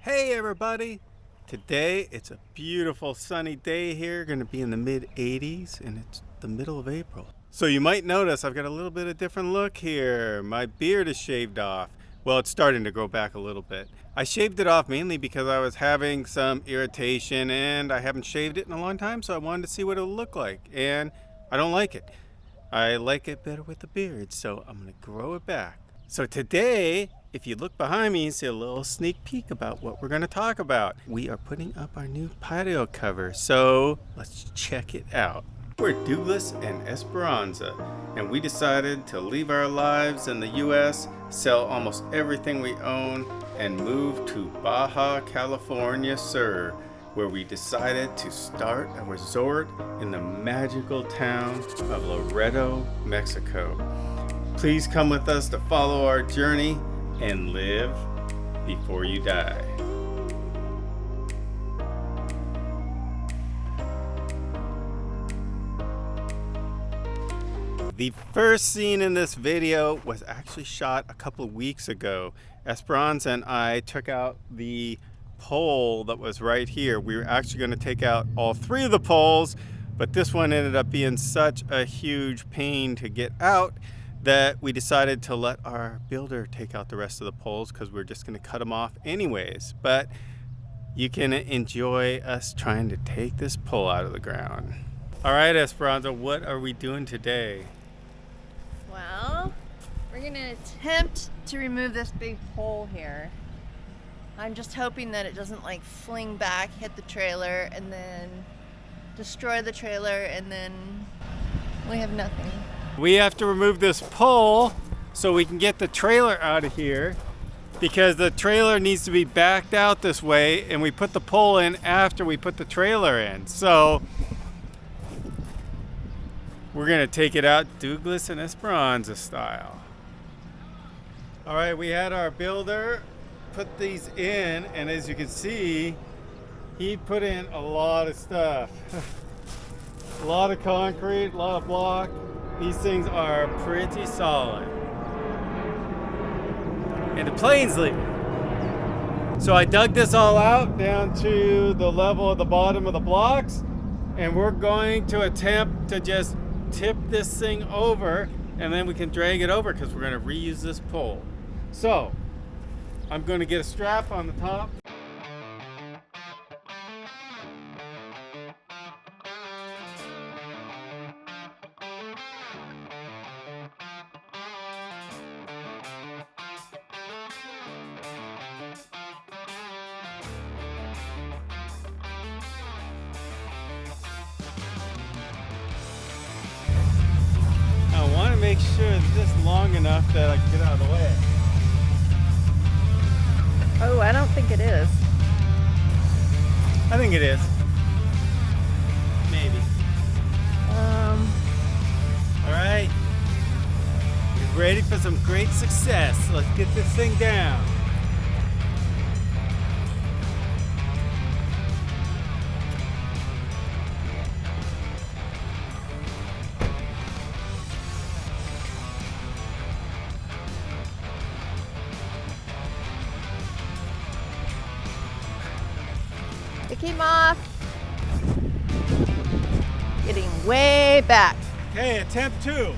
Hey everybody! Today it's a beautiful sunny day here, going to be in the mid 80s and it's the middle of April. So you might notice I've got a little bit of different look here. My beard is shaved off. Well, it's starting to grow back a little bit. I shaved it off mainly because I was having some irritation and I haven't shaved it in a long time, so I wanted to see what it would look like, and I don't like it. I like it better with the beard, so I'm going to grow it back. So today, if you look behind me, you see a little sneak peek about what we're going to talk about. We are putting up our new patio cover, so let's check it out. We're Dooglass and Esperanza, and we decided to leave our lives in the U.S., sell almost everything we own, and move to Baja California Sur, where we decided to start a resort in the magical town of Loreto, Mexico. Please come with us to follow our journey and live before you die. The first scene in this video was actually shot a couple of weeks ago. Esperanza and I took out the pole that was right here. We were actually going to take out all three of the poles, but this one ended up being such a huge pain to get out that we decided to let our builder take out the rest of the poles because we're just going to cut them off anyways. But you can enjoy us trying to take this pole out of the ground. All right, Esperanza, what are we doing today? Well, we're going to attempt to remove this big hole here. I'm just hoping that it doesn't like fling back, hit the trailer, and then destroy the trailer, and then we have nothing. We have to remove this pole so we can get the trailer out of here, because the trailer needs to be backed out this way, and we put the pole in after we put the trailer in. So we're gonna take it out Douglas and Esperanza style. All right, we had our builder put these in, and as you can see, he put in a lot of stuff. A lot of concrete, a lot of block. These things are pretty solid. And the plane's leaving. So I dug this all out down to the level of the bottom of the blocks, and we're going to attempt to just tip this thing over, and then we can drag it over because we're going to reuse this pole. So I'm going to get a strap on the top. I want to make sure that this is long enough that I can get out of the way. Oh, I don't think it is. I think it is. Maybe. All right. You're ready for some great success. Let's get this thing down. It came off. Getting way back. Okay, attempt 2.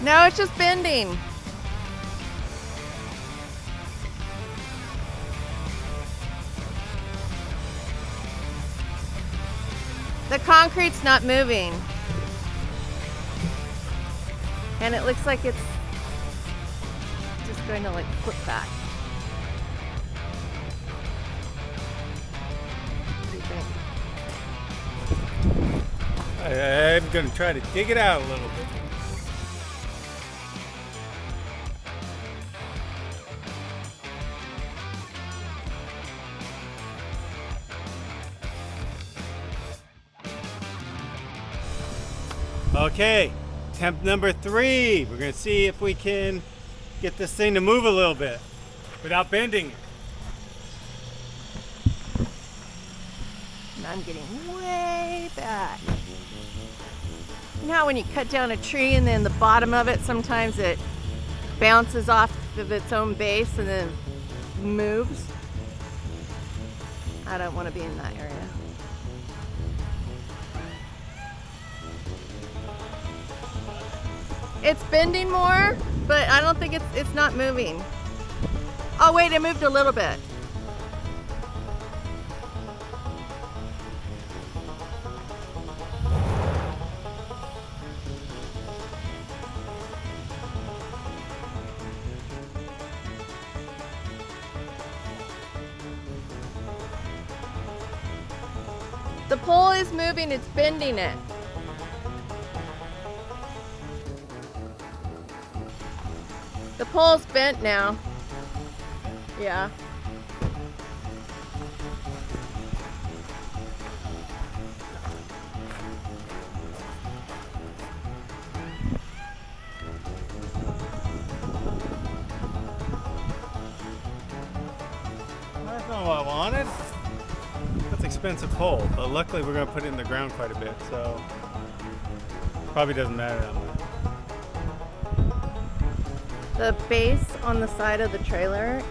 No, it's just bending. The concrete's not moving. And it looks like it's just going to like flip back. What do you think? I'm going to try to dig it out a little bit. Okay, attempt number 3. We're gonna see if we can get this thing to move a little bit without bending it. And I'm getting way back. You know how when you cut down a tree and then the bottom of it, sometimes it bounces off of its own base and then moves? I don't want to be in that area. It's bending more, but I don't think it's not moving. Oh wait, it moved a little bit. The pole is moving, it's bending it. The pole's bent now. Yeah. That's not what I wanted. That's expensive pole, but luckily we're gonna put it in the ground quite a bit, so probably doesn't matter that much. The base on the side of the trailer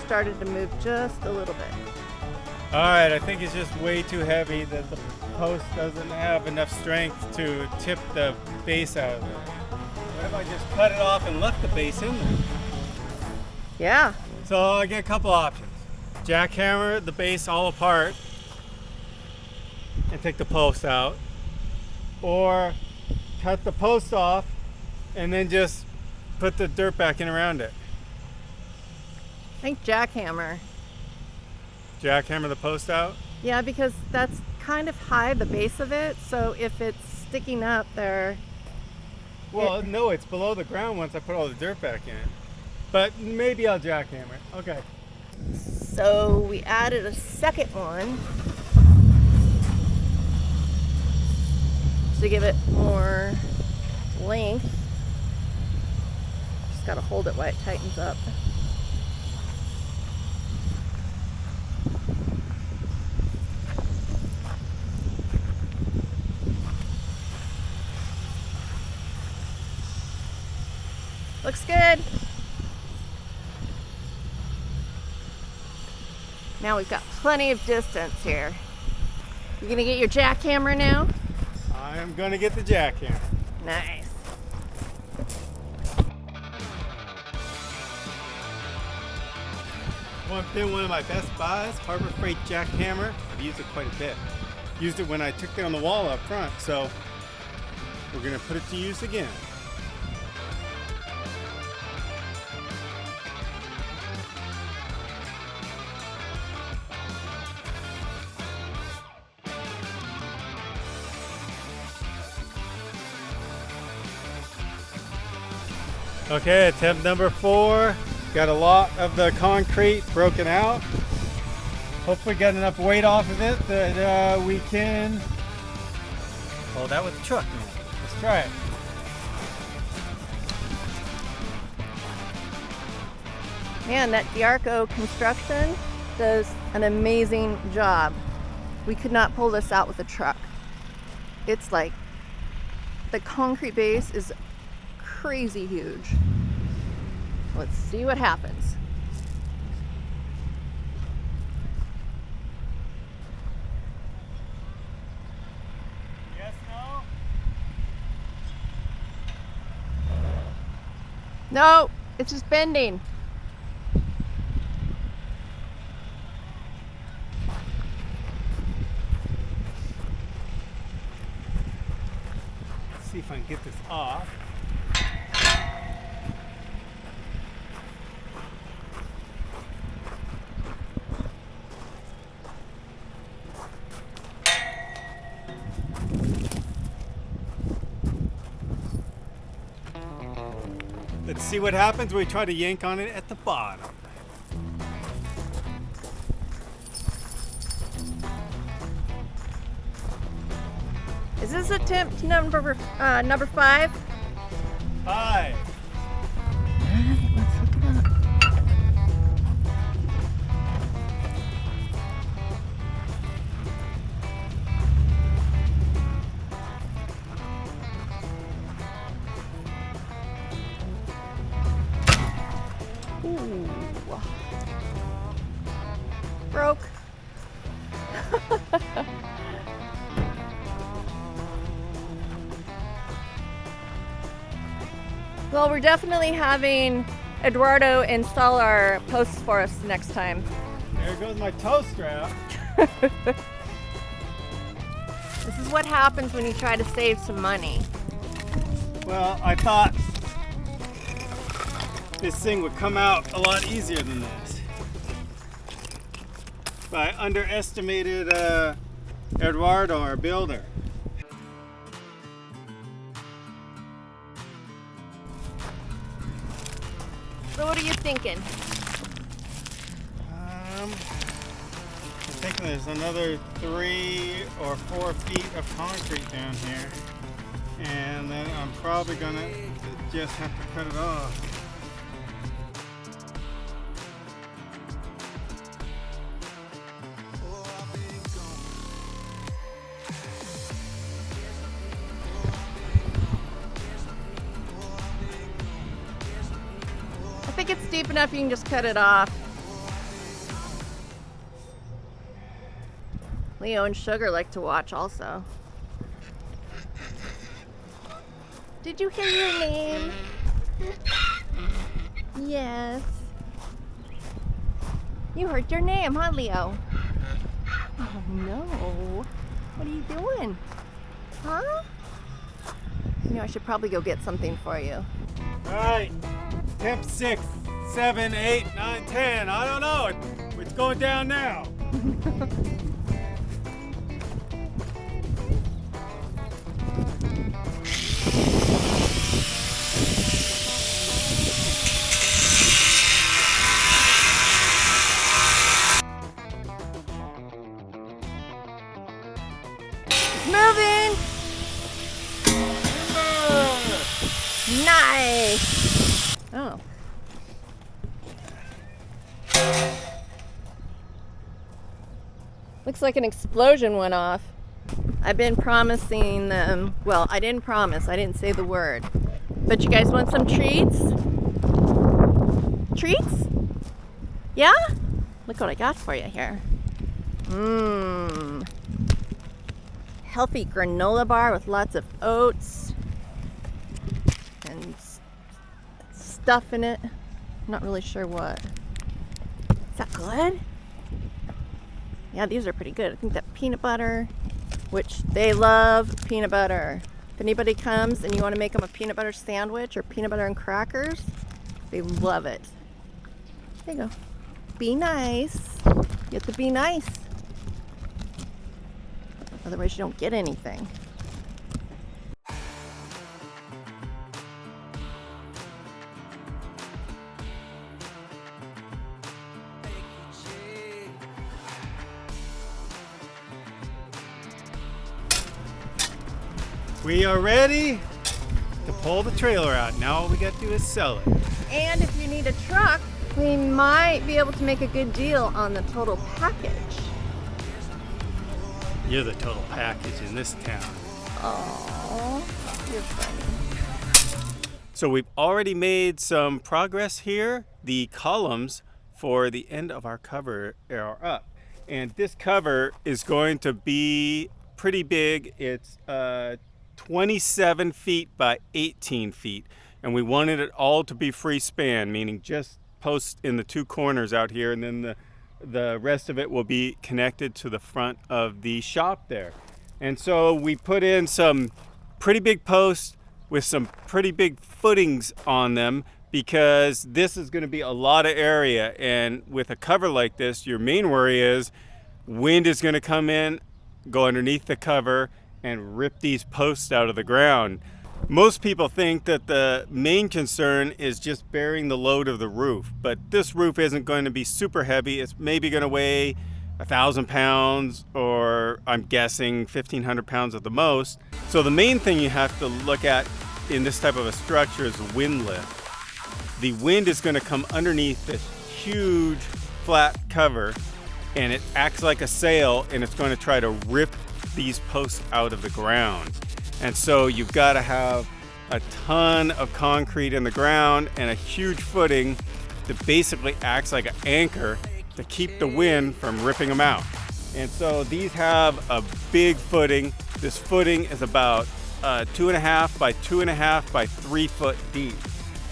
started to move just a little bit. All right, I think it's just way too heavy that the post doesn't have enough strength to tip the base out of it. What if I just cut it off and left the base in there? Yeah. So I get a couple options. Jackhammer the base all apart and take the post out, or cut the post off and then just put the dirt back in around it. I think jackhammer. Jackhammer the post out? Yeah, because that's kind of high, the base of it, so if it's sticking up there. Well, no, it's below the ground once I put all the dirt back in. But maybe I'll jackhammer it. Okay. So we added a second one to give it more length. Just gotta hold it while it tightens up. Looks good. Now we've got plenty of distance here. You gonna get your jackhammer now? I am gonna get the jackhammer. Nice. Been one of my best buys, Harbor Freight jackhammer. I've used it quite a bit. Used it when I took down the wall up front, so we're gonna put it to use again. Okay, attempt number 4. Got a lot of the concrete broken out. Hopefully get enough weight off of it that we can pull that with the truck now. Let's try it. Man, that Diarco construction does an amazing job. We could not pull this out with a truck. It's like the concrete base is crazy huge. Let's see what happens. Yes, no? No, it's just bending. Let's see if I can get this off. Let's see what happens when we try to yank on it at the bottom. Is Is this attempt number 5? Hi. Alright, let's hook it up. Ooh. Broke. Well, we're definitely having Eduardo install our posts for us next time. There goes my toe strap. This is what happens when you try to save some money. Well, I thought this thing would come out a lot easier than this. But I underestimated Eduardo, our builder. So what are you thinking? I'm thinking there's another 3 or 4 feet of concrete down here. And then I'm probably gonna just have to cut it off. I think it's deep enough you can just cut it off. Leo and Sugar like to watch also. Did you hear your name? Yes. You heard your name, huh, Leo? Oh no. What are you doing? Huh? You know, I should probably go get something for you. Alright, tip 6, 7, 8, 9, 10. I don't know. It's going down now. Moving! Nice! Oh. Looks like an explosion went off. I've been promising them, well, I didn't promise, I didn't say the word. But you guys want some treats? Treats? Yeah? Look what I got for you here. Mmm. Healthy granola bar with lots of oats and stuff in it. Not really sure what. Is that good? Yeah, these are pretty good. I think that peanut butter, which they love peanut butter. If anybody comes and you want to make them a peanut butter sandwich or peanut butter and crackers, they love it. There you go. Be nice. You have to be nice. Otherwise you don't get anything. We are ready to pull the trailer out. Now all we got to do is sell it. And if you need a truck, we might be able to make a good deal on the total package. You're the total package in this town. Oh, you're funny. So we've already made some progress here. The columns for the end of our cover are up. And this cover is going to be pretty big. It's 27 feet by 18 feet. And we wanted it all to be free span, meaning just posts in the 2 corners out here, and then the rest of it will be connected to the front of the shop there. And so we put in some pretty big posts with some pretty big footings on them, because this is going to be a lot of area, and with a cover like this, your main worry is wind is going to come in, go underneath the cover, and rip these posts out of the ground. Most people think that the main concern is just bearing the load of the roof, but this roof isn't going to be super heavy. It's maybe going to weigh 1,000 pounds, or I'm guessing 1,500 pounds at the most. So the main thing you have to look at in this type of a structure is wind lift. The wind is going to come underneath this huge flat cover, and it acts like a sail, and it's going to try to rip these posts out of the ground. And so you've got to have a ton of concrete in the ground and a huge footing that basically acts like an anchor to keep the wind from ripping them out. And so these have a big footing. This footing is about 2.5 by 2.5 by 3 foot deep.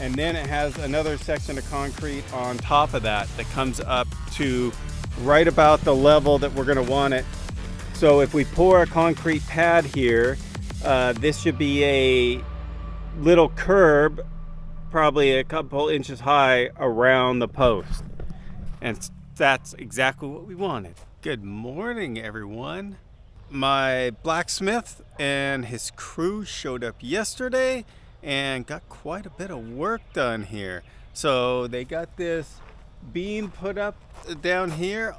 And then it has another section of concrete on top of that that comes up to right about the level that we're going to want it. So if we pour a concrete pad here, this should be a little curb, probably a couple inches high around the post. And that's exactly what we wanted. Good morning, everyone. My blacksmith and his crew showed up yesterday and got quite a bit of work done here. So they got this beam put up down here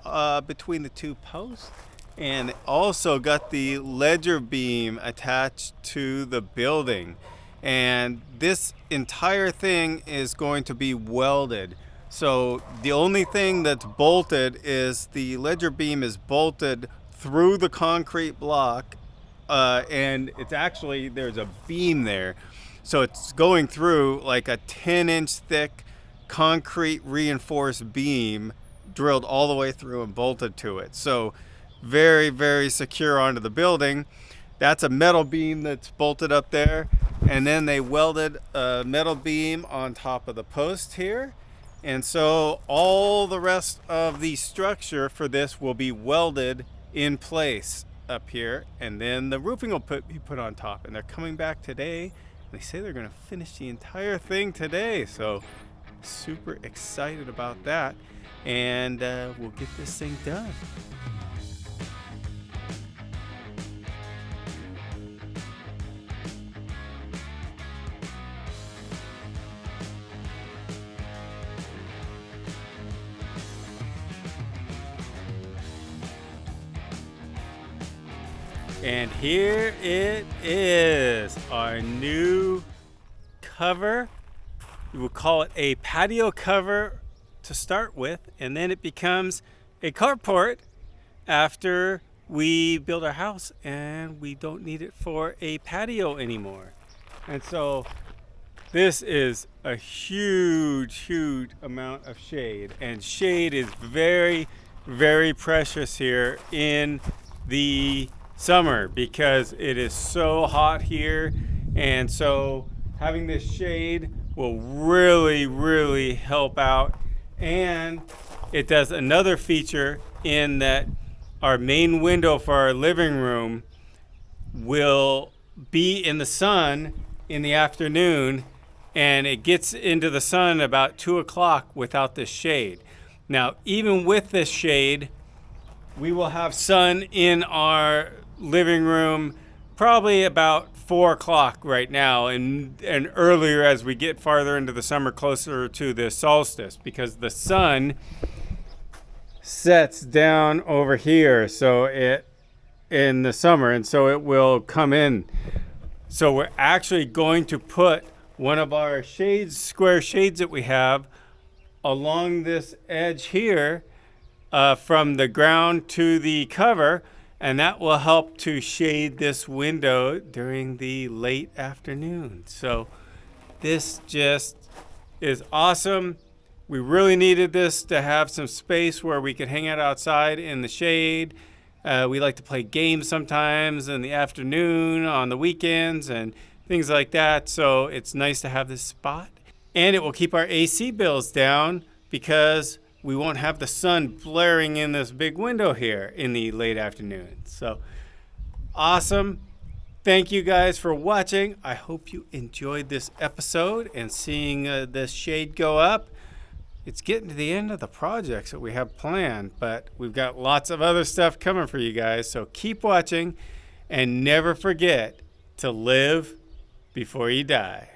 between the two posts, and also got the ledger beam attached to the building. And this entire thing is going to be welded. So the only thing that's bolted is the ledger beam is bolted through the concrete block, and it's actually, there's a beam there. So it's going through like a 10-inch thick concrete reinforced beam drilled all the way through and bolted to it. So very, very secure onto the building. That's a metal beam that's bolted up there. And then they welded a metal beam on top of the post here. And so all the rest of the structure for this will be welded in place up here. And then the roofing will be put on top. And they're coming back today. They say they're going to finish the entire thing today, so super excited about that, and we'll get this thing done. And here it is, our new cover. We will call it a patio cover to start with, and then it becomes a carport after we build our house and we don't need it for a patio anymore. And so this is a huge amount of shade, and shade is very, very precious here in the summer because it is so hot here. And so having this shade will really help out. And it does another feature in that our main window for our living room will be in the sun in the afternoon, and it gets into the sun about 2 o'clock without this shade. Now, even with this shade, we will have sun in our living room probably about 4 o'clock right now, and earlier as we get farther into the summer, closer to the solstice, because the sun sets down over here, so it in the summer, and so it will come in. So we're actually going to put one of our shades, square shades that we have, along this edge here, from the ground to the cover, and that will help to shade this window during the late afternoon. So this just is awesome. We really needed this to have some space where we could hang out outside in the shade. We like to play games sometimes in the afternoon, on the weekends, and things like that. So it's nice to have this spot. And it will keep our AC bills down because we won't have the sun blaring in this big window here in the late afternoon. So awesome. Thank you guys for watching. I hope you enjoyed this episode and seeing this shade go up. It's getting to the end of the projects that we have planned, but we've got lots of other stuff coming for you guys. So keep watching and never forget to live before you die.